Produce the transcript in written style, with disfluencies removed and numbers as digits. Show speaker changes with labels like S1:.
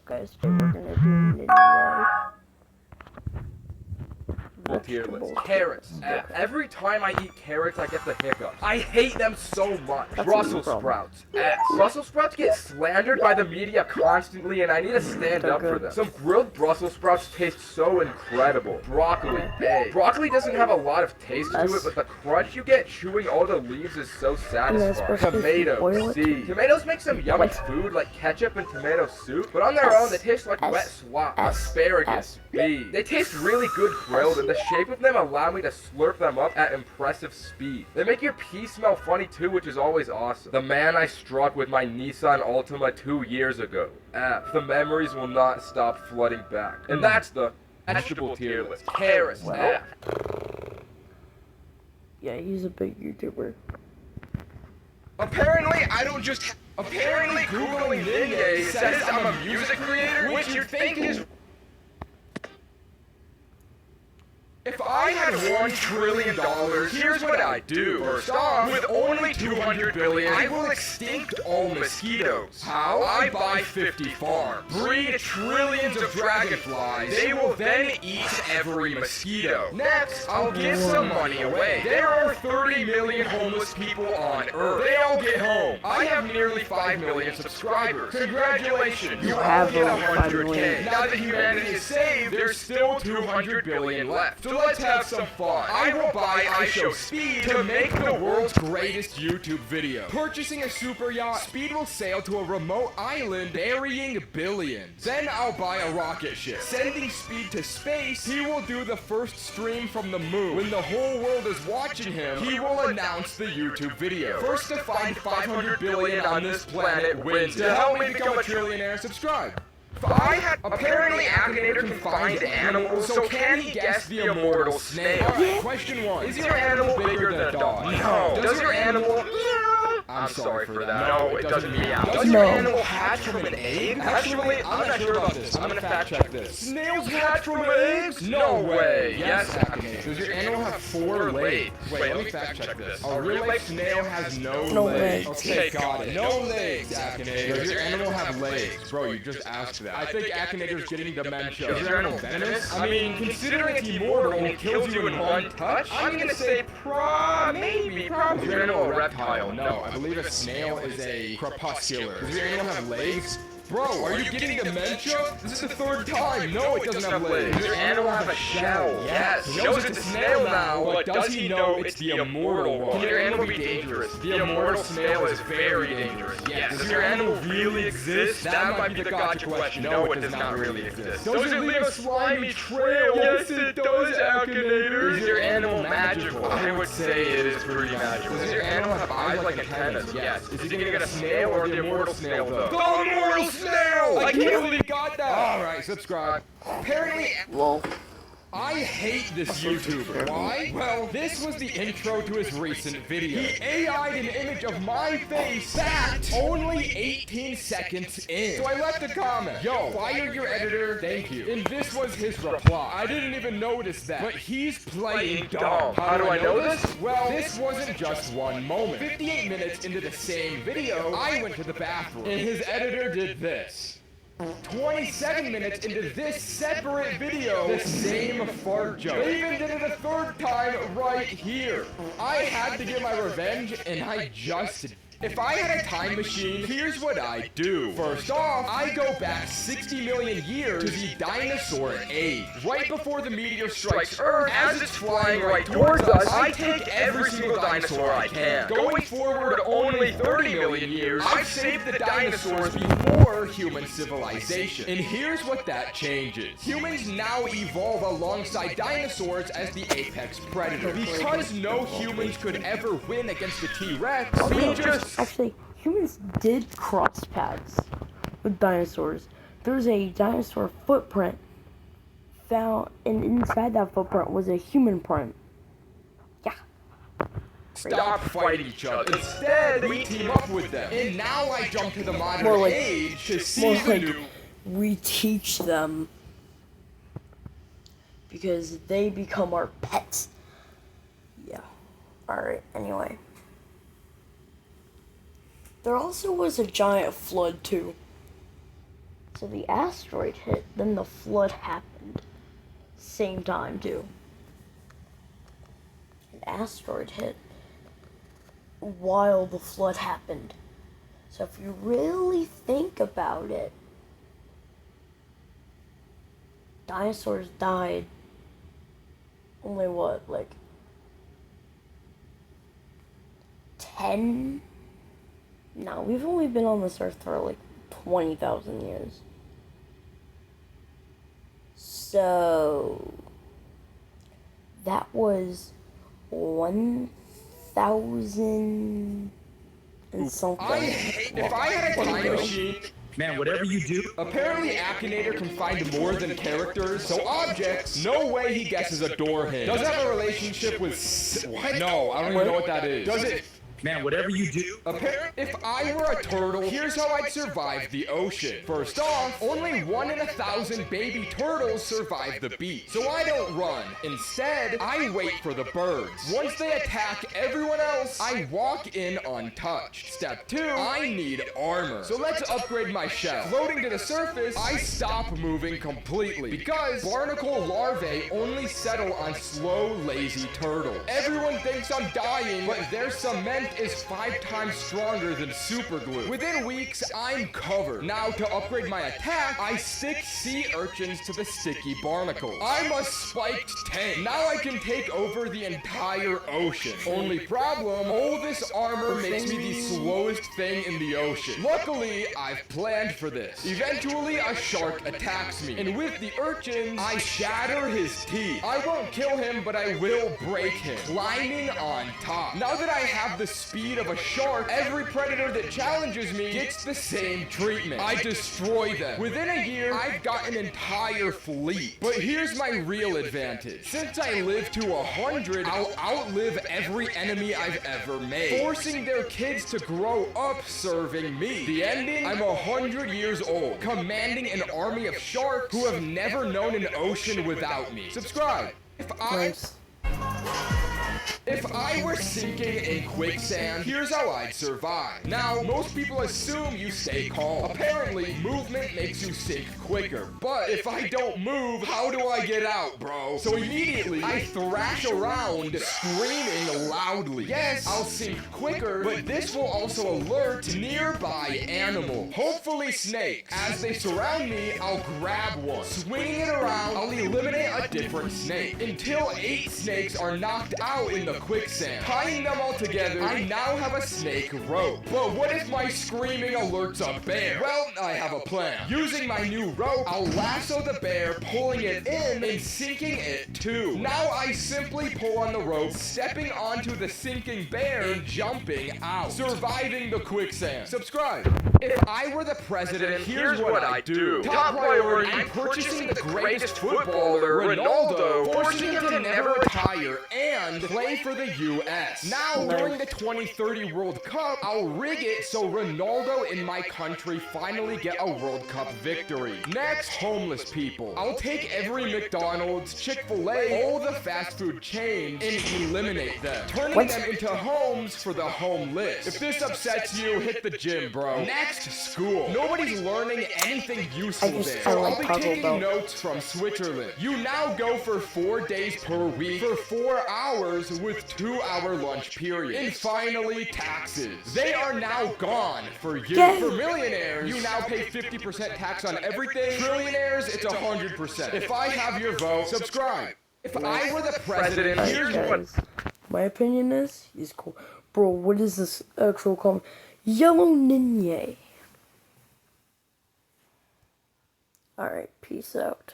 S1: Guys, today we're gonna do midnight
S2: Tier list.
S1: vegetable
S2: Carrots.
S1: tier.
S2: Every time I eat carrots, I get the hiccups. I hate them so much.
S1: That's
S2: Brussels
S1: no problem.
S2: sprouts. Brussels sprouts get slandered by the media constantly, and I need to stand
S1: They're
S2: up for
S1: good.
S2: them. Some grilled Brussels sprouts taste so incredible. Broccoli. Hey. Broccoli doesn't have a lot of taste to it, but the crunch you get chewing all the leaves is so satisfying.
S1: especially if you boil
S2: Tomatoes.
S1: it.
S2: See, tomatoes make some yummy
S1: What?
S2: food like ketchup and tomato soup, but on their own they taste like wet swamp. Asparagus. B. They taste really good grilled, and the shape of them allow me to slurp them up at impressive speed. They make your pee smell funny too, which is always awesome. The man I struck with my Nissan Altima 2 years ago. F. The memories will not stop flooding back. And that's the vegetable tier list. Carrots.
S1: Well.
S2: F.
S1: Yeah, he's a big YouTuber.
S2: Apparently, I don't just. Apparently, Googling Ninja says I'm a music creator, which you'd think is. If I had $1 trillion, here's what I'd do. First off, with only 200 billion, I will extinct all mosquitoes. How? I buy 50 farms, breed trillions of dragonflies. They will then eat every mosquito. Next, I'll give some money away. There are 30 million homeless people on Earth. They all get home. I have nearly 5 million subscribers. Congratulations, you all
S1: have
S2: get
S1: over 5
S2: 100K.
S1: million.
S2: Now that humanity is saved, there's still 200 billion left. So let's have some fun. I will buy iShow Speed to make the world's greatest YouTube video. Purchasing a super yacht, Speed will sail to a remote island burying billions. Then I'll buy a rocket ship. Sending Speed to space, he will do the first stream from the moon. When the whole world is watching him, he will announce the YouTube video. First to find 500 billion on this planet wins. To help me become a trillionaire, subscribe. Apparently Akinator can find animals, so can he guess the immortal snail? Alright, question 1. Is your animal bigger than a dog? No. Does your animal... I'm sorry for that. No, it doesn't meow. Does your
S1: No.
S2: animal hatch from an egg? Actually, I'm not sure about this. I'm gonna fact check this. Snails hatch from eggs? No way. Yes, Akinator. Does your animal have 4 legs? Wait, let me fact check this. A real-life snail has no
S1: legs.
S2: Okay, got it. No legs, Akinator. Does your animal have legs? Bro, you just asked that. I think Akinator's getting dementia. Is your animal venomous? I mean, considering it's immortal and it kills you in one touch, I'm gonna say maybe. Is your animal a reptile? No, I believe a snail is a crepuscular. Does your animal have legs? Bro, are you getting dementia? This is the 3rd time. No, it doesn't have legs. Does your animal have a shell? Yes. He knows it's a snail now, but does he know it's the immortal one? Can your animal be dangerous? The immortal snail is very dangerous. Yes. Does your animal really exist? That might be the gotcha question. No, it does not really exist. Does it leave a slimy trail? Yes, it does, Akinator. Is your animal magical? I would say it is pretty magical. Does your animal have eyes like antennas? Yes. Is he gonna get a snail or the immortal snail though? The immortal snail! I can't believe he got that! Alright, subscribe. Apparently,
S1: Lol.
S2: I hate this YouTuber. Why? Well, this was the intro to his recent video. He AI'd an image of my face back only 18 seconds in. So I left a comment. Yo, fire your editor, thank you. And this was his reply. I didn't even notice that. But he's playing dumb. How do I know this? Well, this wasn't just one moment. 58 minutes into the same video, I went to the bathroom. And his editor did this. 27 minutes into this separate video, the same fart joke. They even did it a 3rd time right here. I had to get my revenge, and I just did. If I had a time machine, here's what I'd do. First off, I go back 60 million years to the dinosaur age. Right before the meteor strikes Earth, as it's flying right towards us, I take every single dinosaur I can. Going forward only 30 million years, I've saved the dinosaurs before human civilization. And here's what that changes. Humans now evolve alongside dinosaurs as the apex predator. Because no humans could ever win against the T-Rex, we just...
S1: Actually, humans did cross paths with dinosaurs. There's a dinosaur footprint found, and inside that footprint was a human print. Yeah.
S2: Stop fighting each other. Instead, we team up with them. And now I jump to the modern
S1: More like-
S2: age to
S1: More
S2: see the
S1: like
S2: new...
S1: we teach them because they become our pets. Yeah. Alright, anyway. There also was a giant flood too. So the asteroid hit, then the flood happened. Same time, too. An asteroid hit while the flood happened. So if you really think about it, dinosaurs died only what, like 10? No, we've only been on this earth for like 20,000 years. So that was 1,000 and something.
S2: If I had a time machine,
S3: Man, whatever you do,
S2: apparently Akinator can find more than characters, so objects, no way he guesses a door hinge. Does it have a relationship with what? No, I don't even know what that is. Does it?
S3: man, whatever you do,
S2: If I were a turtle, here's how I'd survive the ocean. First off, only 1 in 1,000 baby turtles survive the beach. So I don't run. Instead, I wait for the birds. Once they attack everyone else, I walk in untouched. Step 2, I need armor. So let's upgrade my shell. Floating to the surface, I stop moving completely because barnacle larvae only settle on slow, lazy turtles. Everyone thinks I'm dying, but their cement is 5 times stronger than super glue. Within weeks, I'm covered. Now to upgrade my attack, I stick sea urchins to the sticky barnacles. I'm a spiked tank. Now I can take over the entire ocean. Only problem, all this armor makes me the slowest thing in the ocean. Luckily, I've planned for this. Eventually, a shark attacks me, and with the urchins, I shatter his teeth. I won't kill him, but I will break him, climbing on top. Now that I have the speed of a shark, every predator that challenges me gets the same treatment. I destroy them. Within a year, I've got an entire fleet. But here's my real advantage. Since I live to 100, I'll outlive every enemy I've ever made, forcing their kids to grow up serving me. The ending? I'm 100 years old, commanding an army of sharks who have never known an ocean without me. Subscribe. If I were sinking in quicksand, here's how I'd survive. Now, most people assume you stay calm. Apparently, movement makes you sink quicker. But if I don't move, how do I get out, bro? So immediately, I thrash around, screaming loudly. Yes, I'll sink quicker, but this will also alert nearby animals. Hopefully snakes. As they surround me, I'll grab one. Swinging it around, I'll eliminate a different snake until 8 snakes are knocked out in the quicksand. Tying them all together, I now have a snake rope. But what if my screaming alerts a bear? Well, I have a plan. Using my new rope, I'll lasso the bear, pulling it in and sinking it too. Now I simply pull on the rope, stepping onto the sinking bear and jumping out, surviving the quicksand. Subscribe. If I were the president, here's what I'd do. Top priority, I'm purchasing the greatest footballer, Ronaldo, forcing him to never retire and play for the U.S. Now, during the 2030 World Cup, I'll rig it so Ronaldo in my country finally get a World Cup victory. Next, homeless people. I'll take every McDonald's, Chick-fil-A, all the fast food chains, and eliminate them, turning them into homes for the homeless. If this upsets you, hit the gym, bro. Next, school. Nobody's learning anything useful there, so I'll be taking notes from Switzerland. You now go for 4 days per week for 4 hours with 2-hour lunch period. And finally, taxes. They are now gone for you. For millionaires, you now pay 50% tax on everything. Trillionaires, it's 100%. If I have your vote, subscribe. If I were the president, here's what...
S1: My opinion is, he's cool. Bro, what is this actual called? Yellow Ninja. Alright, peace out.